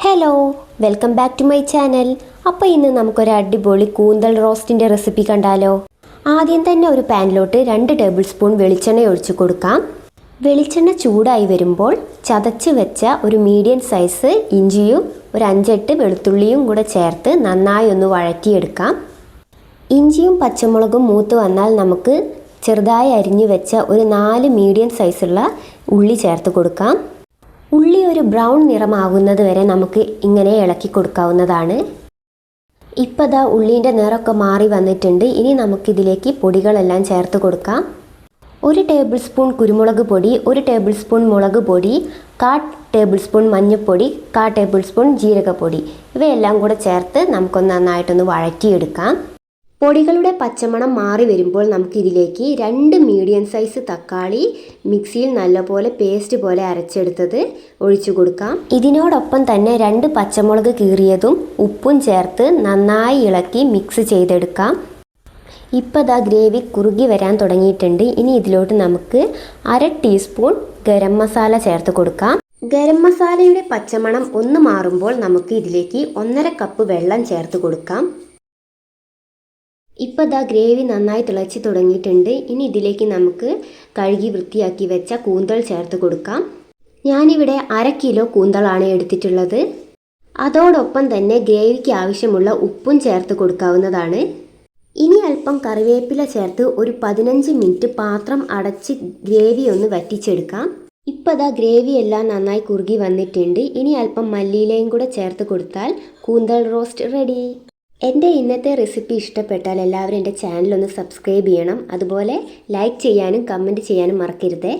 Hello, welcome back to my channel. അപ്പോൾ ഇന്ന് നമുക്കൊരു അടിപൊളി കൂന്തൽ റോസ്റ്റിൻ്റെ റെസിപ്പി കണ്ടാലോ. ആദ്യം തന്നെ ഒരു പാനിലോട്ട് 2 ടേബിൾ സ്പൂൺ വെളിച്ചെണ്ണ ഒഴിച്ചു കൊടുക്കാം. വെളിച്ചെണ്ണ ചൂടായി വരുമ്പോൾ ചതച്ച് വെച്ച ഒരു മീഡിയം സൈസ് ഇഞ്ചിയും ഒരു 5-8 വെളുത്തുള്ളിയും കൂടെ ചേർത്ത് നന്നായി ഒന്ന് വഴറ്റിയെടുക്കാം. ഇഞ്ചിയും പച്ചമുളകും മൂത്ത് വന്നാൽ നമുക്ക് ചെറുതായി അരിഞ്ഞു വെച്ച ഒരു 4 മീഡിയം സൈസുള്ള ഉള്ളി ചേർത്ത് കൊടുക്കാം. ഉള്ളി ഒരു ബ്രൗൺ നിറമാകുന്നത് വരെ നമുക്ക് ഇങ്ങനെ ഇളക്കി കൊടുക്കാവുന്നതാണ്. ഇപ്പോൾ ദാ ഉള്ളീൻ്റെ നിറമൊക്കെ മാറി വന്നിട്ടുണ്ട്. ഇനി നമുക്കിതിലേക്ക് പൊടികളെല്ലാം ചേർത്ത് കൊടുക്കാം. 1 ടേബിൾ സ്പൂൺ കുരുമുളക് പൊടി, 1 ടേബിൾ സ്പൂൺ മുളക് പൊടി, 1/4 ടേബിൾ സ്പൂൺ മഞ്ഞൾപ്പൊടി, 1/4 ടേബിൾ സ്പൂൺ ജീരകപ്പൊടി, ഇവയെല്ലാം കൂടെ ചേർത്ത് നമുക്കൊന്ന് നന്നായിട്ടൊന്ന് വഴറ്റിയെടുക്കാം. പൊടികളുടെ പച്ചമണം മാറി വരുമ്പോൾ നമുക്കിതിലേക്ക് 2 മീഡിയം സൈസ് തക്കാളി മിക്സിയിൽ നല്ലപോലെ പേസ്റ്റ് പോലെ അരച്ചെടുത്തത് ഒഴിച്ചു കൊടുക്കാം. ഇതിനോടൊപ്പം തന്നെ 2 പച്ചമുളക് കീറിയതും ഉപ്പും ചേർത്ത് നന്നായി ഇളക്കി മിക്സ് ചെയ്തെടുക്കാം. ഇപ്പോൾ ദാ ഗ്രേവി കുറുകി വരാൻ തുടങ്ങിയിട്ടുണ്ട്. ഇനി ഇതിലോട്ട് നമുക്ക് 1/2 ടീസ്പൂൺ ഗരം മസാല ചേർത്ത് കൊടുക്കാം. ഗരം മസാലയുടെ പച്ചമണം ഒന്ന് മാറുമ്പോൾ നമുക്ക് ഇതിലേക്ക് 1/2 കപ്പ് വെള്ളം ചേർത്ത് കൊടുക്കാം. ഇപ്പോൾ ദാ ഗ്രേവി നന്നായി തിളച്ച് തുടങ്ങിയിട്ടുണ്ട്. ഇനി ഇതിലേക്ക് നമുക്ക് കഴുകി വൃത്തിയാക്കി വെച്ച കൂന്തൽ ചേർത്ത് കൊടുക്കാം. ഞാനിവിടെ 1/2 കിലോ കൂന്തളാണ് എടുത്തിട്ടുള്ളത്. അതോടൊപ്പം തന്നെ ഗ്രേവിക്ക് ആവശ്യമുള്ള ഉപ്പും ചേർത്ത് കൊടുക്കാവുന്നതാണ്. ഇനി അല്പം കറിവേപ്പില ചേർത്ത് ഒരു 15 മിനിറ്റ് പാത്രം അടച്ച് ഗ്രേവി ഒന്ന് വറ്റിച്ചെടുക്കാം. ഇപ്പോൾ ദാ ഗ്രേവി എല്ലാം നന്നായി കുറുകി വന്നിട്ടുണ്ട്. ഇനി അല്പം മല്ലിയിലയും കൂടെ ചേർത്ത് കൊടുത്താൽ കൂന്തൽ റോസ്റ്റ് റെഡി. എൻ്റെ ഇന്നത്തെ റെസിപ്പി ഇഷ്ടപ്പെട്ടാൽ എല്ലാവരും എൻ്റെ ചാനലൊന്ന് സബ്സ്ക്രൈബ് ചെയ്യണം. അതുപോലെ ലൈക്ക് ചെയ്യാനും കമൻറ്റ് ചെയ്യാനും മറക്കരുതേ.